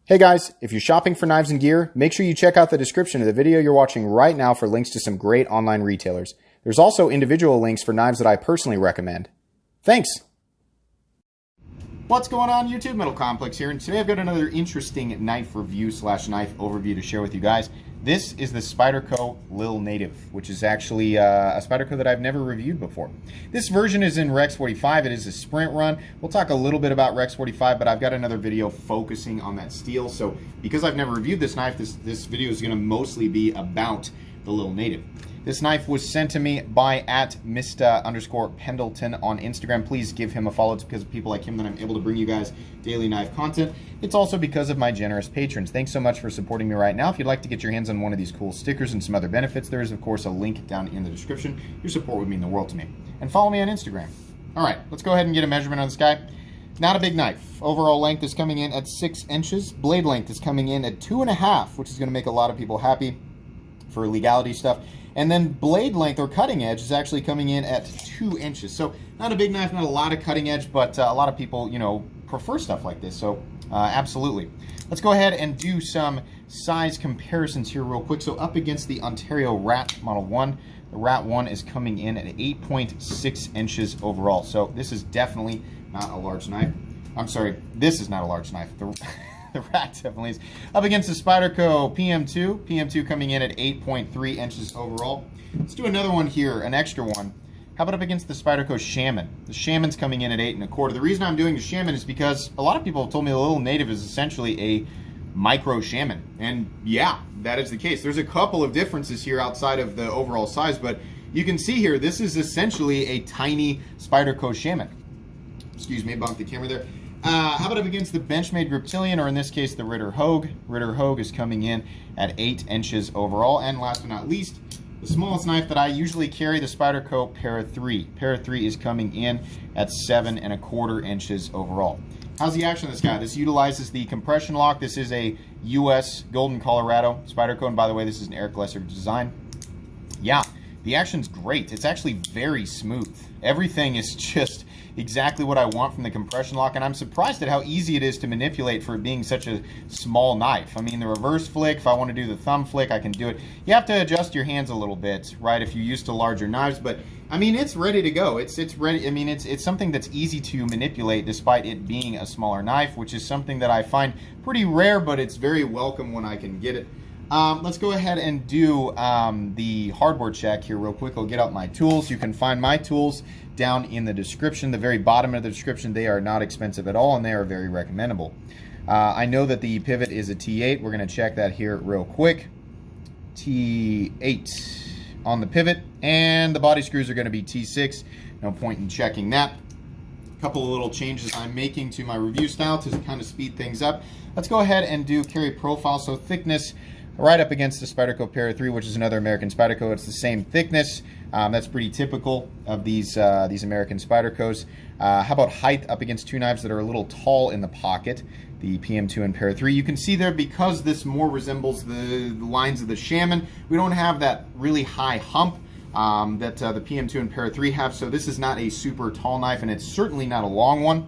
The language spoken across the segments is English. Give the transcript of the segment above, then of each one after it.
Hey guys, if you're shopping for knives and gear, make sure you check out the description of the video you're watching right now for links to some great online retailers. There's also individual links for knives that I personally recommend. Thanks! What's going on YouTube? Metal Complex here, and today I've got another interesting knife review slash knife overview to share with you guys. This is the Spyderco Lil Native, which is actually a Spyderco that I've never reviewed before. This version is in Rex 45. It is a sprint run. We'll talk a little bit about Rex 45, but I've got another video focusing on that steel. So because I've never reviewed this knife, this video is going to mostly be about the Lil Native. This knife was sent to me by @Mr_Pendleton on Instagram. Please give him a follow. It's because of people like him that I'm able to bring you guys daily knife content. It's also because of my generous patrons. Thanks so much for supporting me right now. If you'd like to get your hands on one of these cool stickers and some other benefits, there is, of course, a link down in the description. Your support would mean the world to me. And follow me on Instagram. All right, let's go ahead and get a measurement on this guy. Not a big knife. Overall length is coming in at 6 inches. Blade length is coming in at 2.5, which is going to make a lot of people happy for legality stuff. And then blade length or cutting edge is actually coming in at 2 inches. So not a big knife, not a lot of cutting edge, but a lot of people, you know, prefer stuff like this. So absolutely. Let's go ahead and do some size comparisons here real quick. So up against the Ontario Rat Model 1, the Rat 1 is coming in at 8.6 inches overall. So this is definitely not a large knife. I'm sorry, this is not a large knife. The Rat definitely is. Up against the Spyderco PM2. PM2 coming in at 8.3 inches overall. Let's do another one here, an extra one. How about up against the Spyderco Shaman? The Shaman's coming in at 8.25. The reason I'm doing the Shaman is because a lot of people have told me the Lil Native is essentially a micro Shaman. And yeah, that is the case. There's a couple of differences here outside of the overall size, but you can see here, this is essentially a tiny Spyderco Shaman. Excuse me, bumped the camera there. How about up against the Benchmade Reptilian, or in this case, the Ritter Hogue? Ritter Hogue is coming in at 8 inches overall. And last but not least, the smallest knife that I usually carry, the Spyderco Para 3. Para 3 is coming in at 7.25 inches overall. How's the action of this guy? This utilizes the compression lock. This is a US Golden Colorado Spyderco, and by the way, this is an Eric Lesser design. Yeah, the action's great. It's actually very smooth. Everything is just exactly what I want from the compression lock, and I'm surprised at how easy it is to manipulate for it being such a small knife. I mean, the reverse flick, if I want to do the thumb flick, I can do it. You have to adjust your hands a little bit, right, if you're used to larger knives, but I mean, it's ready to go. It's ready. I mean, it's something that's easy to manipulate despite it being a smaller knife, which is something that I find pretty rare, but it's very welcome when I can get it. Let's go ahead and do the hardware check here real quick. I'll get out my tools. You can find my tools down in the description, the very bottom of the description. They are not expensive at all, and they are very recommendable. I know that the pivot is a T8. We're going to check that here real quick. T8 on the pivot, and the body screws are going to be T6. No point in checking that. A couple of little changes I'm making to my review style to kind of speed things up. Let's go ahead and do carry profile. So thickness, right up against the Spyderco Para 3, which is another American Spyderco. It's the same thickness. That's pretty typical of these American Spydercos. How about height up against two knives that are a little tall in the pocket, the PM2 and Para 3. You can see there, because this more resembles the lines of the Shaman, we don't have that really high hump that the PM2 and Para 3 have, so this is not a super tall knife, and it's certainly not a long one.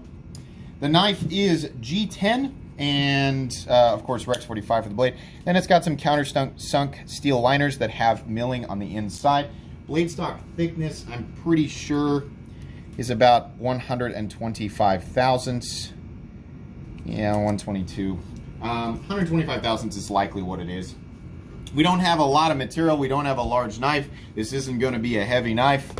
The knife is G10, and of course Rex 45 for the blade. Then it's got some countersunk steel liners that have milling on the inside. Blade stock thickness, I'm pretty sure, is about 125 thousandths. Yeah, 122. 125 thousandths is likely what it is. We don't have a lot of material. We don't have a large knife. This isn't going to be a heavy knife.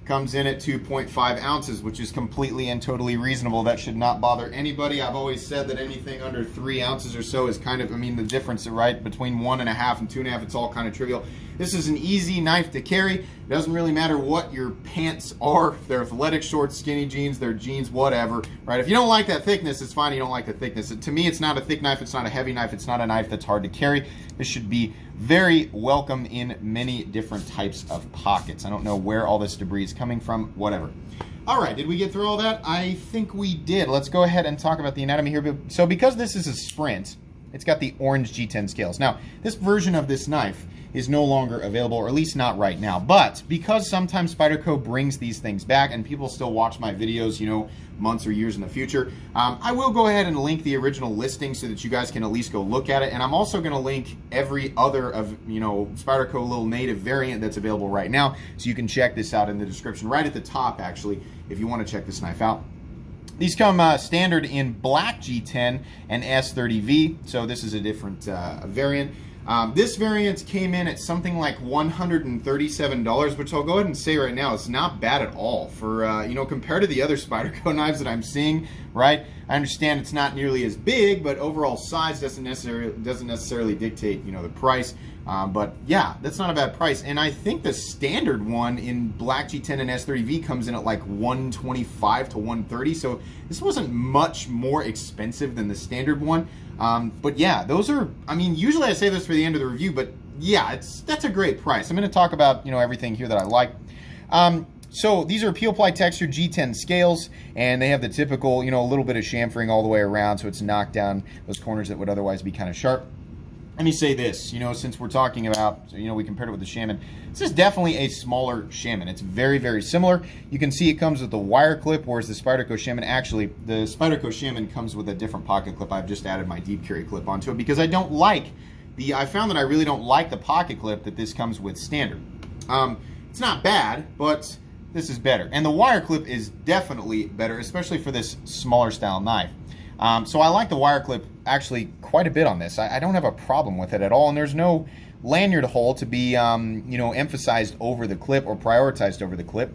Comes in at 2.5 ounces, which is completely and totally reasonable. That should not bother anybody. I've always said that anything under 3 ounces or so is kind of, I mean, the difference, right, between 1.5 and 2.5, it's all kind of trivial. This is an easy knife to carry. It doesn't really matter what your pants are. If they're athletic shorts, skinny jeans, they're jeans, whatever, right? If you don't like that thickness, it's fine. You don't like the thickness. To me, it's not a thick knife. It's not a heavy knife. It's not a knife that's hard to carry. This should be very welcome in many different types of pockets. I don't know where all this debris is coming from, whatever. All right, did we get through all that? I think we did. Let's go ahead and talk about the anatomy here. So because this is a sprint, It's got the orange G10 scales. Now, this version of this knife is no longer available, or at least not right now. But because sometimes Spyderco brings these things back and people still watch my videos, you know, months or years in the future, I will go ahead and link the original listing so that you guys can at least go look at it. And I'm also going to link every other of, you know, Spyderco Lil native variant that's available right now, so you can check this out in the description right at the top, actually, if you want to check this knife out. These come standard in black G10 and S30V, so this is a different variant. This variant came in at something like $137, which I'll go ahead and say right now, it's not bad at all for, you know, compared to the other Spyderco knives that I'm seeing, right? I understand it's not nearly as big, but overall size doesn't necessarily dictate, you know, the price. But yeah, that's not a bad price. And I think the standard one in black G10 and S30V comes in at like $125 to $130. So this wasn't much more expensive than the standard one. But yeah, those are, I mean, usually I say this for the end of the review, but yeah, that's a great price. I'm going to talk about, you know, everything here that I like. So these are peel ply textured G10 scales, and they have the typical, you know, a little bit of chamfering all the way around, so it's knocked down those corners that would otherwise be kind of sharp. Let me say this, you know, since we're talking about, you know, we compared it with the Shaman. This is definitely a smaller Shaman. It's very, very similar. You can see it comes with the wire clip, whereas the Spyderco Shaman, actually, the Spyderco Shaman comes with a different pocket clip. I've just added my deep carry clip onto it because I don't like I found that I really don't like the pocket clip that this comes with standard. It's not bad, but this is better. And the wire clip is definitely better, especially for this smaller style knife. So I like the wire clip actually quite a bit on this. I don't have a problem with it at all, and there's no lanyard hole to be you know, emphasized over the clip or prioritized over the clip,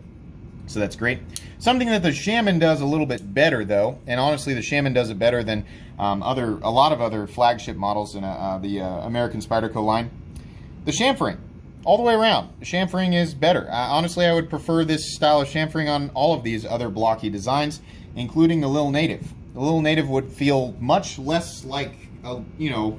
so that's great. Something that the Shaman does a little bit better, though, and honestly the Shaman does it better than a lot of other flagship models in the American Spyderco line, the chamfering. All the way around, the chamfering is better. Honestly, I would prefer this style of chamfering on all of these other blocky designs, including the Lil Native. The Lil Native would feel much less like, you know,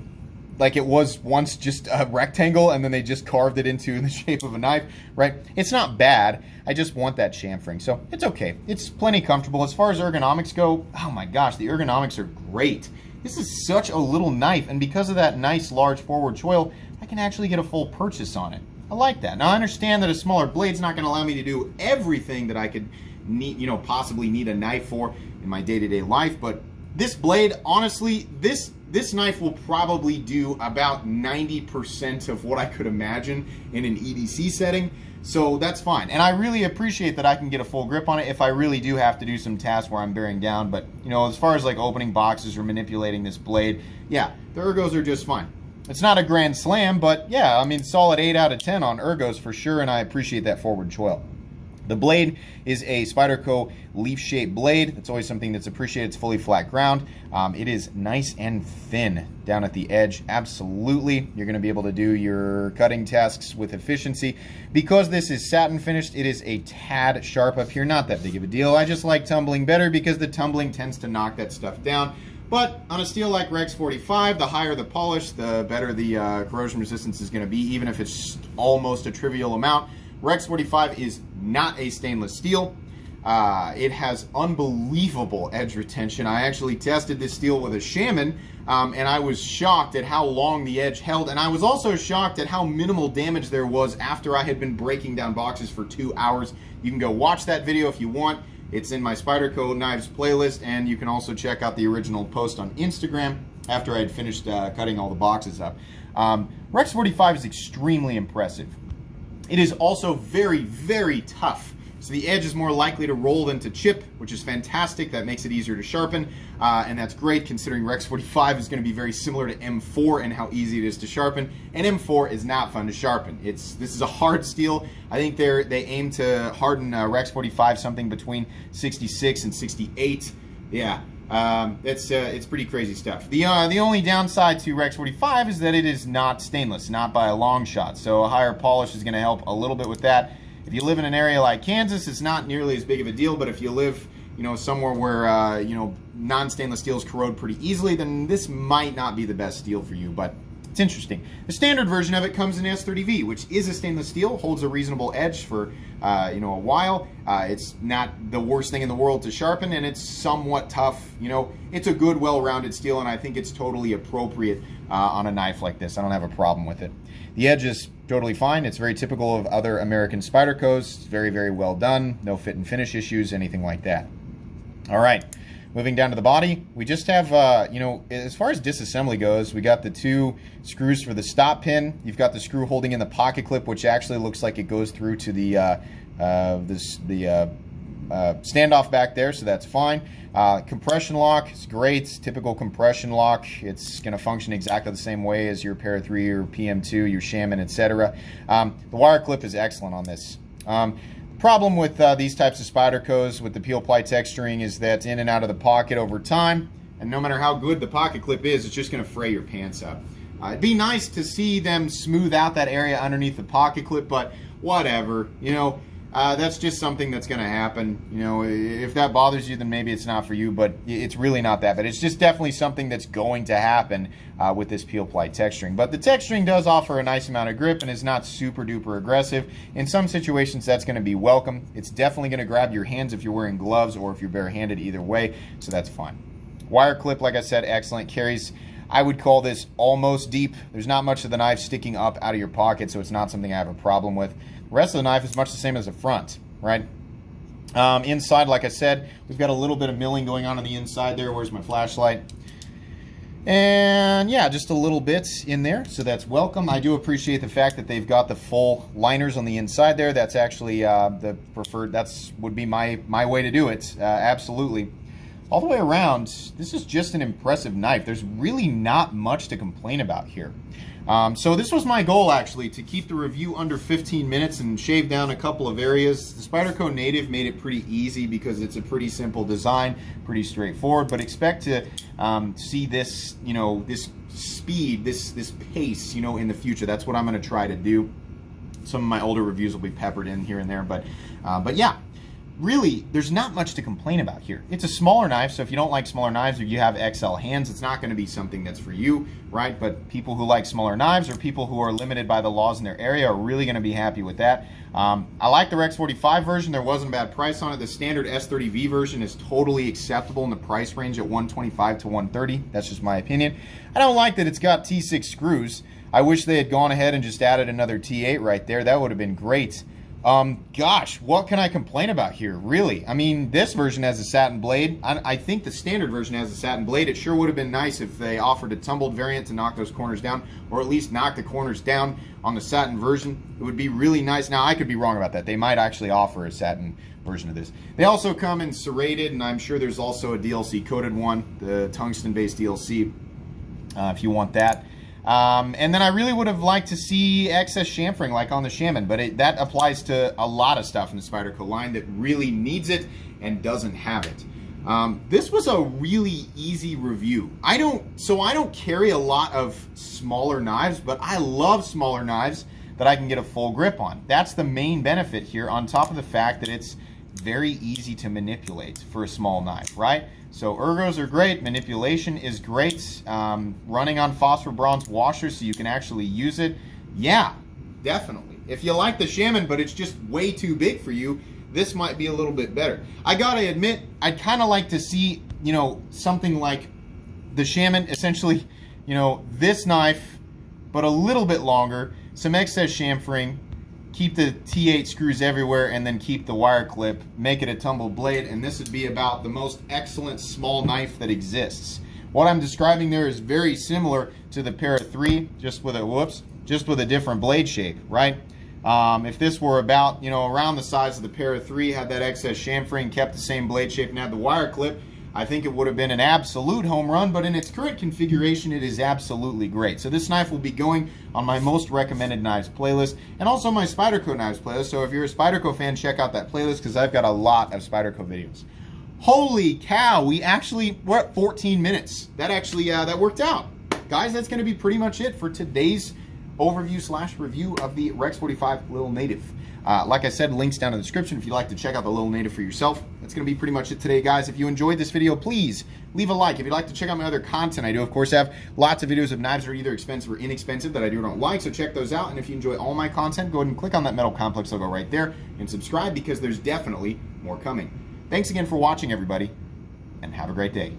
like it was once just a rectangle and then they just carved it into the shape of a knife, right? It's not bad. I just want that chamfering. So it's okay. It's plenty comfortable. As far as ergonomics go, oh my gosh, the ergonomics are great. This is such a little knife, and because of that nice large forward choil, I can actually get a full purchase on it. I like that. Now I understand that a smaller blade's not going to allow me to do everything that I could need, you know, possibly need a knife for in my day-to-day life, but this blade, honestly, this knife will probably do about 90% of what I could imagine in an EDC setting, so that's fine. And I really appreciate that I can get a full grip on it if I really do have to do some tasks where I'm bearing down. But, you know, as far as like opening boxes or manipulating this blade, yeah, the ergos are just fine. It's not a grand slam, but yeah, I mean, solid 8 out of 10 on ergos for sure, and I appreciate that forward choil. The blade is a Spyderco leaf-shaped blade. That's always something that's appreciated. It's fully flat ground. It is nice and thin down at the edge. Absolutely, you're going to be able to do your cutting tasks with efficiency. Because this is satin finished, it is a tad sharp up here. Not that big of a deal. I just like tumbling better because the tumbling tends to knock that stuff down. But on a steel like Rex 45, the higher the polish, the better the corrosion resistance is going to be, even if it's almost a trivial amount. Rex 45 is not a stainless steel. It has unbelievable edge retention. I actually tested this steel with a Shaman, and I was shocked at how long the edge held, and I was also shocked at how minimal damage there was after I had been breaking down boxes for 2 hours. You can go watch that video if you want. It's in my Spyderco Knives playlist, and you can also check out the original post on Instagram after I had finished cutting all the boxes up. Rex 45 is extremely impressive. It is also very, very tough. So the edge is more likely to roll than to chip, which is fantastic. That makes it easier to sharpen, and that's great considering Rex 45 is going to be very similar to M4 and how easy it is to sharpen. And M4 is not fun to sharpen. This is a hard steel. I think they aim to harden Rex 45 something between 66 and 68. Yeah. It's pretty crazy stuff. The only downside to Rex 45 is that it is not stainless, not by a long shot. So a higher polish is going to help a little bit with that. If you live in an area like Kansas, it's not nearly as big of a deal. But if you live, you know, somewhere where non-stainless steels corrode pretty easily, then this might not be the best steel for you. But It's interesting. The standard version of it comes in S30V, which is a stainless steel, holds a reasonable edge for you know, a while. It's not the worst thing in the world to sharpen, and it's somewhat tough. You know, it's a good, well-rounded steel, and I think it's totally appropriate on a knife like this. I don't have a problem with it. The edge is totally fine. It's very typical of other American Spydercos. It's very, very well done. No fit and finish issues, anything like that. All right, moving down to the body, we just have, you know, as far as disassembly goes, we got the 2 screws for the stop pin. You've got the screw holding in the pocket clip, which actually looks like it goes through to the standoff back there, so that's fine. Compression lock is great, typical compression lock. It's going to function exactly the same way as your Para 3 or PM2, your Shaman, etc. The wire clip is excellent on this. Problem with these types of Spydercos with the peel ply texturing is that in and out of the pocket over time, and no matter how good the pocket clip is, it's just going to fray your pants up. It'd be nice to see them smooth out that area underneath the pocket clip, but whatever, you know. That's just something that's going to happen. You know, if that bothers you, then maybe it's not for you, but it's really not that bad. It's just definitely something that's going to happen with this peel ply texturing. But the texturing does offer a nice amount of grip and is not super duper aggressive. In some situations, that's going to be welcome. It's definitely going to grab your hands if you're wearing gloves or if you're barehanded, either way, so that's fine. Wire clip, like I said, excellent. Carries, I would call this almost deep. There's not much of the knife sticking up out of your pocket, so it's not something I have a problem with. The rest of the knife is much the same as the front, right? Inside, like I said, we've got a little bit of milling going on the inside there. Where's my flashlight? And yeah, just a little bit in there, so that's welcome. I do appreciate the fact that they've got the full liners on the inside there. That's actually the preferred, would be my way to do it, absolutely. All the way around, this is just an impressive knife. There's really not much to complain about here. So this was my goal, actually, to keep the review under 15 minutes and shave down a couple of areas. The Spyderco Native made it pretty easy because it's a pretty simple design, pretty straightforward, but expect to see this, you know, this speed, this pace, you know, in the future. That's what I'm going to try to do. Some of my older reviews will be peppered in here and there, but yeah. Really, there's not much to complain about here. It's a smaller knife, so if you don't like smaller knives or you have XL hands, it's not going to be something that's for you, right? But people who like smaller knives or people who are limited by the laws in their area are really going to be happy with that. I like the Rex 45 version. There wasn't a bad price on it. The standard S30V version is totally acceptable in the price range at $125 to $130. That's just my opinion. I don't like that it's got T6 screws. I wish they had gone ahead and just added another T8 right there. That would have been great. Gosh, what can I complain about here, really? I mean, this version has a satin blade. I think the standard version has a satin blade. It sure would have been nice if they offered a tumbled variant to knock those corners down, or at least knock the corners down on the satin version. It would be really nice. Now, I could be wrong about that. They might actually offer a satin version of this. They also come in serrated, and I'm sure there's also a DLC-coated one, the tungsten-based DLC, if you want that. And then I really would have liked to see excess chamfering like on the Shaman, but that applies to a lot of stuff in the Spyderco line that really needs it and doesn't have it. This was a really easy review. I don't carry a lot of smaller knives, but I love smaller knives that I can get a full grip on. That's the main benefit here, on top of the fact that it's very easy to manipulate for a small knife, right? So ergos are great, manipulation is great, running on phosphor bronze washers so you can actually use it. Yeah, definitely. If you like the Shaman but it's just way too big for you, this might be a little bit better. I gotta admit, I'd kind of like to see, you know, something like the Shaman, essentially, you know, this knife, but a little bit longer, some excess chamfering, keep the T8 screws everywhere, and then keep the wire clip, make it a tumbled blade, and this would be about the most excellent small knife that exists. What I'm describing there is very similar to the Para 3, just with a different blade shape, right? If this were about, you know, around the size of the Para 3, had that excess chamfering, kept the same blade shape, and had the wire clip, I think it would have been an absolute home run, but in its current configuration, it is absolutely great. So this knife will be going on my most recommended knives playlist, and also my Spyderco knives playlist. So if you're a Spyderco fan, check out that playlist, because I've got a lot of Spyderco videos. Holy cow, we're at 14 minutes. That actually, that worked out. Guys, that's gonna be pretty much it for today's overview / review of the Rex 45 Lil Native. Like I said, links down in the description if you'd like to check out the Lil Native for yourself. That's going to be pretty much it today, guys. If you enjoyed this video, please leave a like. If you'd like to check out my other content, I do, of course, have lots of videos of knives that are either expensive or inexpensive that I do or don't like, so check those out. And if you enjoy all my content, go ahead and click on that metal complex logo right there and subscribe, because there's definitely more coming. Thanks again for watching, everybody, and have a great day.